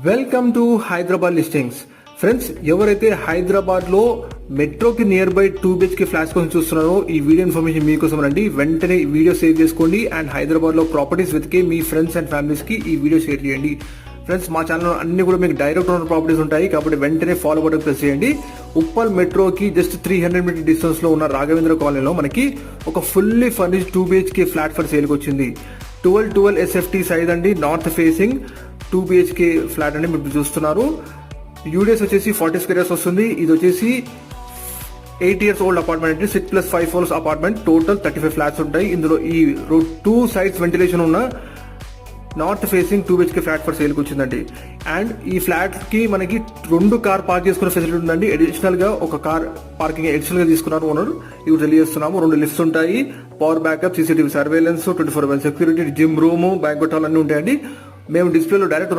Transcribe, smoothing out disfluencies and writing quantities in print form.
Welcome to Hyderabad listings. Friends, ఎవరైతే హైదరాబాద్ లో మెట్రోకి near by 2 BHK flats కోసం చూస్తున్నారో ఈ వీడియో ఇన్ఫర్మేషన్ మీకోసం రండి. వెంటనే ఈ వీడియో సేవ్ చేసుకోండి అండ్ హైదరాబాద్ లో ప్రాపర్టీస్ వెతికే మీ ఫ్రెండ్స్ అండ్ ఫ్యామిలీస్ కి ఈ వీడియో షేర్ చేయండి. ఫ్రెండ్స్, మా ఛానల్లో అన్ని కూడా మీకు డైరెక్ట్ ఓనర్ ప్రాపర్టీస్ ఉంటాయి కాబట్టి వెంటనే ఫాలో బటన్ ప్రెస్ చేయండి. ఉప్పల్ మెట్రోకి జస్ట్ 300 మీటర్ డిస్టెన్స్ లో ఉన్న రాఘవేంద్ర కాలనీలో మనకి ఒక fully furnished 2 BHK flat for సేల్కి వచ్చింది. 12 SFT సైజ్ అండి, నార్త్ ఫేసింగ్ 2 BHK ఫ్లాట్ అండి మీరు చూస్తున్నారు. యూడిఎస్ వచ్చేసి 40 స్క్వేర్ యార్డ్స్ వస్తుంది. ఇది వచ్చేసి 8 years ఓల్డ్ అపార్ట్మెంట్ అండి, 6+5 floors అపార్ట్మెంట్. టోటల్ 35 ఫ్లాట్స్ ఉంటాయి. ఇందులో ఈ 2 sides వెంటిలేషన్ ఉన్న north facing 2 BHK flat for సేల్కి వచ్చిందండి. అండ్ ఈ ఫ్లాట్ కి మనకి 2 కార్ పార్క్ చేసుకునే ఫెసిలిటీ ఉందండి. అడిషనల్ గా ఒక కార్ పార్కింగ్ అడిషనల్ గా తీసుకున్నారు ఓనర్. ఇవి తెలియజేస్తున్నాము. 2 లిఫ్ట్స్ ఉంటాయి, power backup, CCTV surveillance, 24/7 security, gym room, banquet hall అన్ని ఉంటాయండి. మేము డిస్ప్లేలో డైరెక్ట్